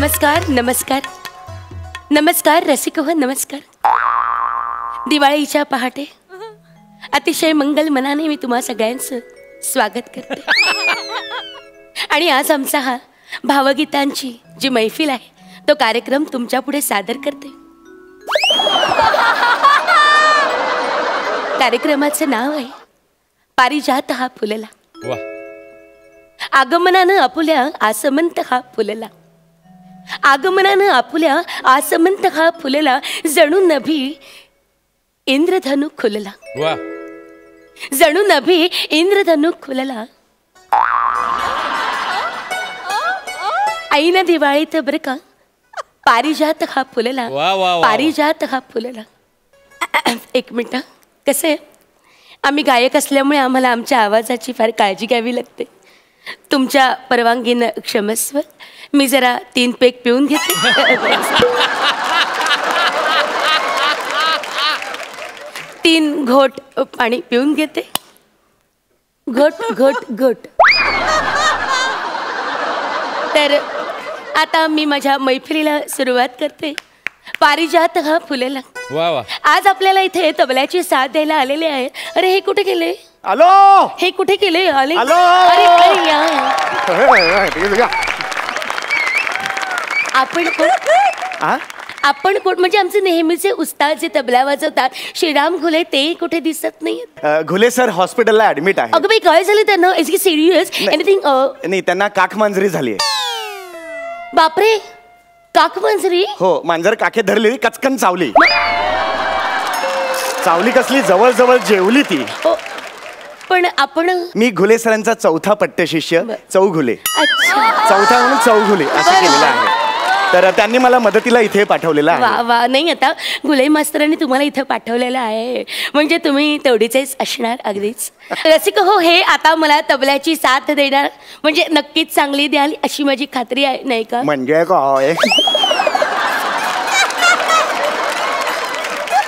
नमस्कार नमस्कार नमस्कार रसिक हो नमस्कार. दिवाळीच्या पहाटे अतिशय मंगल मनाने मी तुम्हा सगळ्यांचं स्वागत करते. आणि आज आमचा हा भावगीतांची जी मैफिल आहे तो कार्यक्रम तुमच्या पुढे सादर करते. कार्यक्रमाचं नाव आहे पारिजात हा फुलला. आगमनानं आपुल्या आसमंत हा फुलला. आगमनानं आपुल्या आसमंत हा फुलला. जणू नभी इंद्रधनु खुलला. जणू नभी इंद्रधनु खुलला. ऐन दिवाळीत बरं का पारिजात हा फुलला. पारिजात हा फुलला. एक मिनिट. कसं आहे आम्ही गायक असल्यामुळे आम्हाला आमच्या आवाजाची फार काळजी घ्यावी लागते. तुमच्या परवानगीनं क्षमस्व. मी जरा 3 पेग पिऊन घेते. 3 घोट पाणी पिऊन घेते. घोट घोट घोट. तर आता मी माझ्या मैफिलीला सुरुवात करते. पारिजात हा फुलला. आज आपल्याला इथे तबल्याची साथ द्यायला आलेले आहे. अरे हे कुठे गेले? आलो. हे कुठे गेले? आले. आलो. अरे या. आपण कोण? आपण कोण? म्हणजे आमचे नेहमीचे उस्ताद जे तबला वाजवतात श्रीराम घुले ते कुठे दिसत नाहीत. घुले सर हॉस्पिटलला ऍडमिट आहे. अगं बाई काय झालं त्यांना? Is it serious? एनीथिंग? नाही त्यांना काख मांजरी झाली आहे. बापरे काख मांजरी? हो मांजर काखे धरली कचकन चावली. चावली कसली? जवळ जवळ जेवली ती. पण आपण मी घुले सरांचा चौथा पट्टशिष्य चौघुले. अच्छा. चौथा म्हणून चौघुले असं केलेलं आहे. तर त्यांनी मला मदतीला इथे पाठवलेलं आहे. वा वा. नाही आता घुले मास्तरांनी तुम्हाला इथं पाठवलेलं आहे म्हणजे तुम्ही तेवढीचेच असणार. अगदीच रसिक हो. हे आता मला तबल्याची साथ देणार म्हणजे नक्कीच चांगली द्याल अशी माझी खात्री आहे नाही का? म्हणजे काय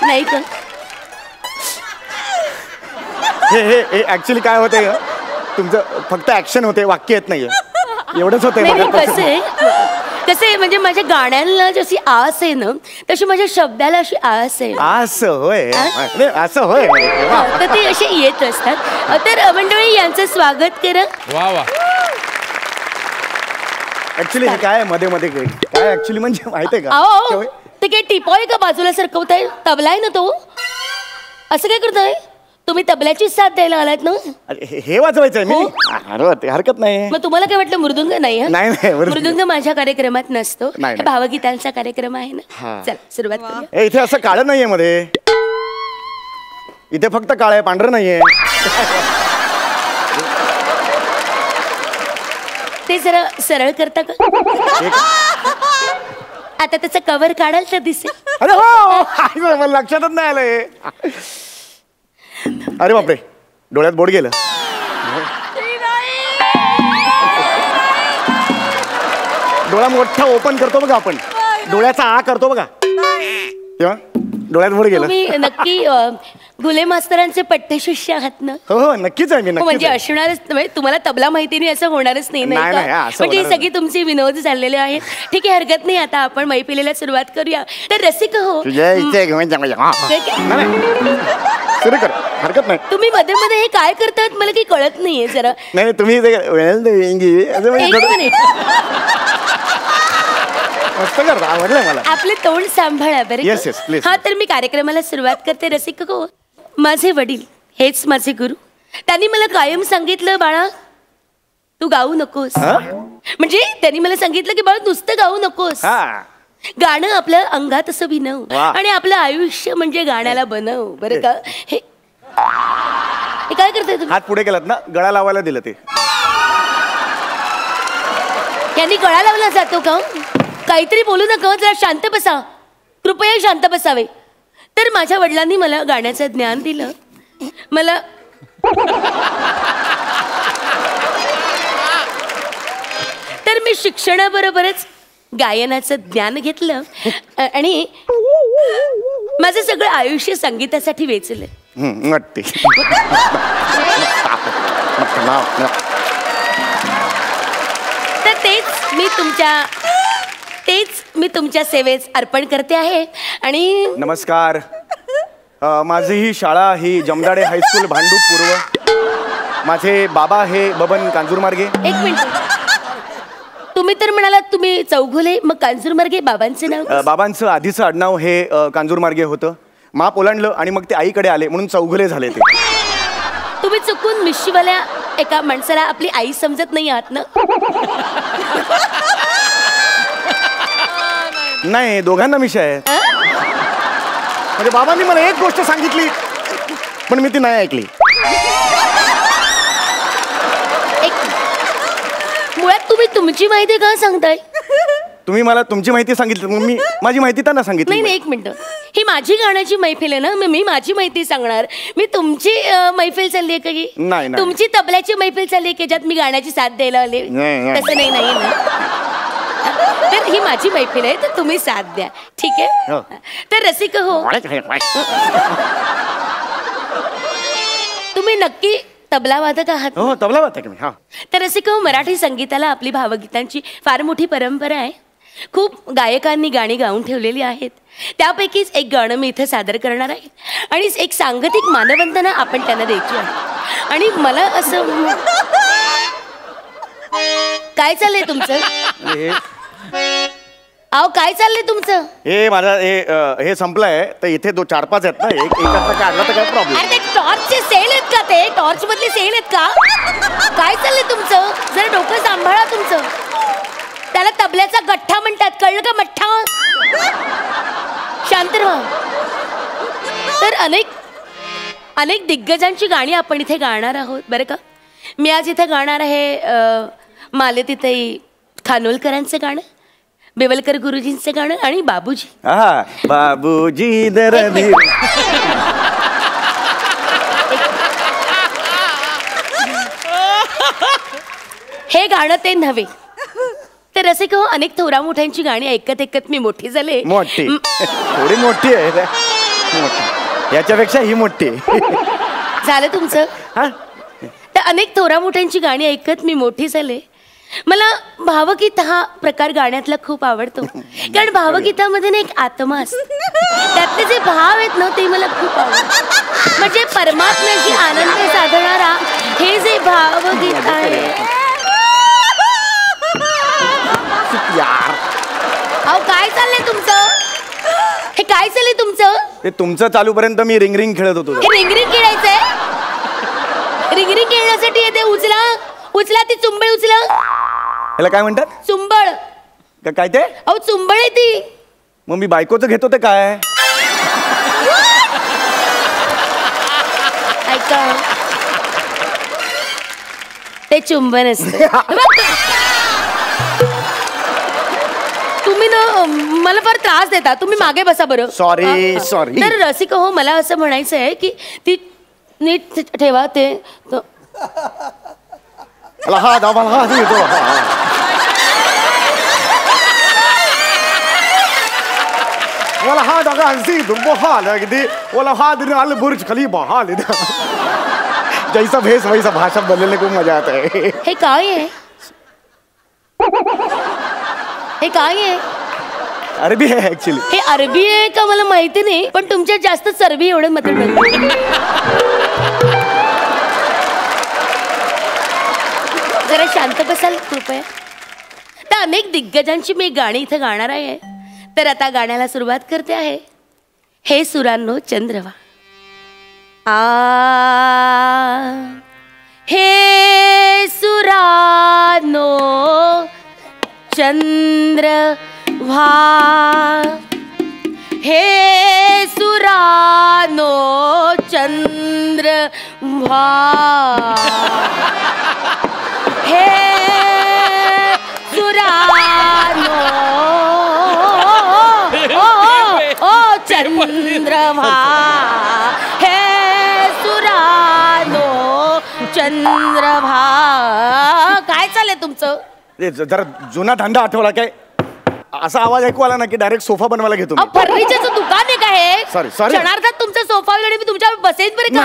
नाही का? हे ऍक्च्युली काय होते तुमचं फक्त ऍक्शन होते वाक्य येत नाहीये एवढंच होतंय. कसं आहे म्हणजे माझ्या गाण्यांना जशी आस आहे ना तशी माझ्या शब्दाला अशी आस आहे. असं होय. असं होय. तर ते असे येत असतात. तर मंडळी यांचं स्वागत करा. ऍक्च्युली हे काय मध्ये मध्ये काय ऍक्च्युली म्हणजे माहितीये का? ते काय टिपॉय का बाजूला सरकवताय? तबला आहे ना तो. असं काय करताय तुम्ही? तबल्याची साथ द्यायला आलात ना? हे वाजवायचंय मी. हरकत नाही. मग तुम्हाला काय वाटलं मृदुंग नाही? नाही मृदुंग माझ्या कार्यक्रमात नसतो. भावगीतांचा कार्यक्रम आहे ना. चल सुरुवात करूया. इथे असं काळं नाहीये मध्ये. इथे फक्त काळं आहे पांढरं नाहीये. ते जरा सरळ करता का? आता त्याचं कव्हर काढाल तर दिसेल. अरे हो मला लक्षातच नाही आलंय. अरे बापरे डोळ्यात बोट गेलं. डोळा मोठा ओपन करतो बघा आपण. डोळ्याचा आ करतो बघा तेव्हा डोळ्यात बोट गेलं. तुम्ही नक्की घुले मास्तरांचे पट्टशिष्य आहात ना? हो नक्कीच आहे मी. म्हणजे असणारच तुम्हाला तबला माहिती नाही असं होणारच नाही म्हणजे सगळी तुमची विनोद चाललेले आहेत. ठीक आहे हरकत नाही. आता आपण मैफिलीला सुरुवात करूया. तर रसिक हो सुरू कर हरकत नाही. तुम्ही मध्ये मध्ये हे काय करतात मला काही कळत नाहीये जरा. नाही तुम्ही मस्त करता. आवडलं मला. आपले तोंड सांभाळा बरं. Yes yes please. हा तर मी कार्यक्रमाला सुरुवात करते. रसिक हो माझे वडील हेच माझे गुरु. त्यांनी मला कायम सांगितलं बाळा तू गाऊ नकोस. म्हणजे त्यांनी मला सांगितलं की बाळा नुसतं गाऊ नकोस. गाणं आपल्या अंगात असं भिनव आणि आपलं आयुष्य म्हणजे गाण्याला बनव बरं का. हे काय करताय तुम्ही? हात पुढे केलात ना गळा लावायला दिलं ते. यांनी गळा लावला जातो का? काहीतरी बोलू नका. जरा शांत बसा. कृपया शांत बसावे. तर माझ्या वडिलांनी मला गाण्याचं ज्ञान दिलं. मला तर मी शिक्षणाबरोबरच गायनाचं ज्ञान घेतलं आणि माझं सगळं आयुष्य संगीतासाठी वेचलं. तर तेच मी तुमच्या तेच मी तुमच्या सेवेस अर्पण करते आहे. आणि नमस्कार. माझी ही शाळा ही जमदाडे हायस्कूल भांडूप पूर्व. माझे बाबा हे बबन कांजूरमार्गे. एक मिनिट, तुम्ही तर म्हणालात तुम्ही चौघुले, मग कांजूरमार्गे बाबांचे नाव? बाबांचं आधीचं आडनाव हे कांजूरमार्गे होतं. माप ओलांडलं आणि मग ते आईकडे आले म्हणून चौघुले झाले ते. तुम्ही चुकून मिशीवाल्या एका माणसाला आपली आई समजत नाही आहात ना? नाही, दोघांना मिशा आहेत. म्हणजे बाबांनी मला एक गोष्ट सांगितली पण मी ती नाही ऐकली. मुळात तुम्ही तुमची माहिती का सांगताय? तुम्ही मला तुमची माहिती सांगितली, मग मी माझी माहिती त्यांना सांगितली. नाही, एक मिनिट, ही माझी गाण्याची मैफिल आहे ना, मी माझी माहिती सांगणार. मी तुमची मैफिल चालली आहे का ही? नाही. तुमची तबल्याची मैफिल चालली आहे की ज्यात मी गाण्याची साथ द्यायला आले? तसं नाही ना. तर ही माझी मैफिल आहे, तर तुम्ही साथ द्या, ठीक आहे? तर रसिक हो, तुम्ही नक्की तबला वादक आहात? हो, तबला वादक मी. हा. तर रसिक हो, मराठी संगीताला आपली भावगीतांची फार मोठी परंपरा आहे. खूप गायकांनी गाणी गाऊन ठेवलेली आहेत. त्यापैकीच एक गाणं मी इथं सादर करणार आहे आणि एक सांगतिक मानवंदना आपण त्यांना द्यायची आहे. आणि मला असं, काय चाललंय तुमचं? अहो, काय चाललंय तुमचं? हे माझा हे संपलंय तर इथे 4-5 आहेत ना, एकाचा काढला तर काय प्रॉब्लेम? अरे ते टॉर्चचे सेल आहेत का? ते टॉर्च मधले सेल आहेत का? काय चाललंय तुमचं? जरा डोकं सांभाळा तुमचं. त्याला तबल्याचा गठ्ठा म्हणतात, कळलं का? मठ्ठा. शांत राहा. तर अनेक दिग्गजांची गाणी आपण इथे गाणार आहोत बरं का. मी आज इथे गाणार आहे मालतीताई खानोलकरांचं गाणं, बेवलकर गुरुजींचं गाणं आणि बाबूजी. बाबूजी दरदी. हे गाणं ते नव्हे. तर असे हो, अनेक थोरा मोठ्यांची गाणी ऐकत मी मोठी झाले. मोठी, थोडी मोठी आहे, याच्यापेक्षा ही मोठी झालं तुमचं. तर अनेक थोरा मोठ्यांची गाणी ऐकत मी मोठी झाले. मला भावगीत हा प्रकार गाण्यातला खूप आवडतो, कारण भावगीतामध्ये ना एक आत्मा असतो. त्यातले जे भाव आहेत ना ते मला खूप आवडतात. म्हणजे परमात्म्याची आनंद साधणारा हे जे भावगीत आहे. अहो, काय चाललंय तुमचं? हे काय चाललंय तुमचं? ते तुमचं चालूपर्यंत मी रिंग खेळत होतो. हे रिंग खेळायचंय? रिंग खेळण्यासाठी येते. उचला ती चुंबळ, उचला. याला काय म्हणतात? चुंबळ. काय ते? अहो, चुंबळ आहे ती. मग मी बायकोचं घेतो ते काय? ऐका, ते चुंबन असतं. तुम्ही ना मला फार त्रास देता. तुम्ही मागे बसा बरं. सॉरी. तर रसिक हो, मला असं म्हणायचं आहे की ती नीट ठेवा ते. बुर्ज खलीफा जैसा भेस वैसा भाषा बोलने को मजा आता है. हे काय आहे? हे काय आहे? अरबी आहे ऍक्च्युली. हे अरबी आहे का मला माहिती नाही, पण तुमच्यात जास्त चरबी एवढं मत. जरा शांत बसाल कृपया. तर अनेक दिग्गजांची मी गाणी इथे गाणार आहे. तर आता गाण्याला सुरुवात करते आहे. हे सुरांनो चंद्रवा. हे सुरांनो चंद्रवा. हे सुरांनो चंद्रवा. हे सुरानो ओ चंद्रभा. हे सुरानो चंद्रभा. काय चाललंय तुमचं? जरा जुना धंदा आठवला काय? असा आवाज ऐकू आला ना की डायरेक्ट सोफा बनवायला घेतो मी. फर्निचरचं दुकान आहे का हे? Sorry. क्षणार्धात तुमचा सोफा होईल आणि मी तुमच्यावर बसेन बरे का?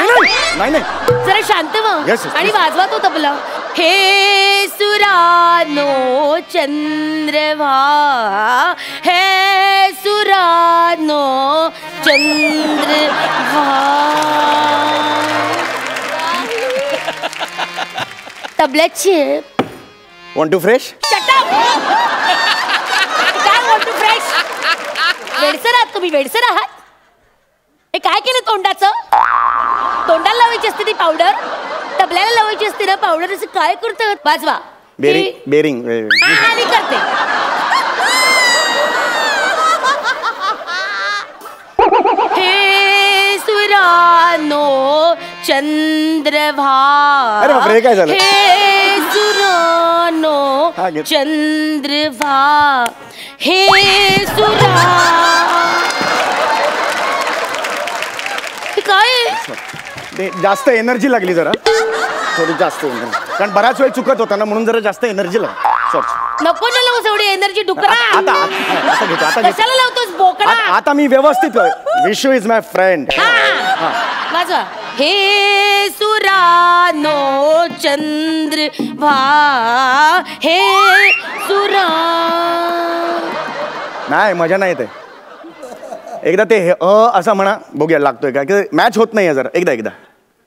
नाही जरा शांत व्हा Yes, yes, आणि please. वाजवा तो तबला. हे सुरानो चंद्रभा, हे सुरानो चंद्रभा. तबल्याची आहे. Want to fresh? Shut up! काय want to fresh? वेडसर आहात तुम्ही, वेडसर आहात. हे काय केलं तोंडाचं? तोंडाला लावायची असते ती पावडर, तबल्याला लावायची असते ना पावडर. असं काय करतं? वाजवा. बेरिंग. हा, मी करते. हे सुरानो चंद्रभा, अरे बापरे, हे काय झालं? हे सुरानो हा, घे. चंद्रभा, हे सुरा. हे काय आहे? जास्त एनर्जी लागली जरा, थोडी जास्त एनर्जी, कारण बराच वेळ चुकत होता ना म्हणून जरा जास्त एनर्जी लागली. नको ना लावूस एवढी एनर्जी डुकरा. आता घेतो, आता घेतो. कशाला लावतोस बोकडा? आता मी व्यवस्थित. Vishu is my friend. वाजवा. हे सुरानो चंद्रभा, हे सुरा. नाही, मजा नाही येते. एकदा ते असं म्हणा, बघूया लागतोय का. मॅच होत नाहीये जरा. एकदा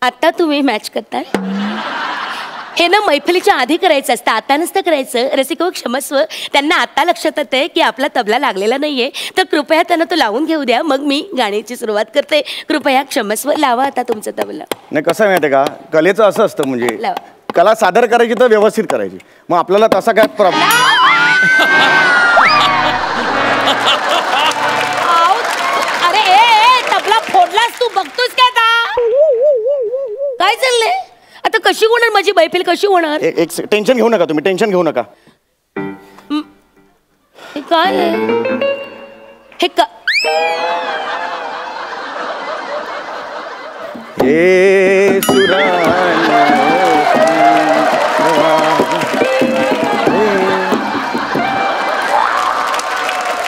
आता तुम्ही मॅच करताय. हे ना मैफिलीच्या आधी करायचं असतं, आता नसतं करायचं. रसिको क्षमस्व, त्यांना आता लक्षात येतंय की आपला तबला लागलेला नाहीये, तर कृपया त्यांना तो लावून घेऊ द्या, मग मी गाण्याची सुरुवात करते. कृपया क्षमस्व, लावा आता तुमचा तबला. नाही, कसं माहितीये का, कलेचं असं असतं म्हणजे लावा. कला सादर करायची तर व्यवस्थित करायची. मग आपल्याला तसा काय प्रॉब्लेम. अरे ए, तबला फोडलास तू, बघतोस काय आता? काय चाललंय आता? कशी होणार माझी मैफिल, कशी होणार? एक टेन्शन घेऊ नका तुम्ही, टेन्शन घेऊ नका. हे काय आहे? हे का? हे सुरानो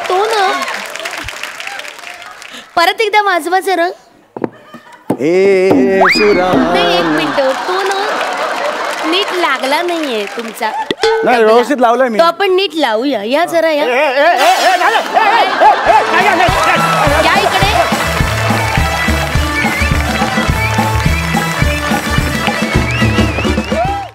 तो ना परत एकदा वाजवा जरा. हे सुरानो. नाही, एक मिनिट. तो ना नीट लागला नाहीये तुमचा. नाही, व्यवस्थित लावलंय मी. तो आपण नीट लावूया. या जरा या. या इकडे.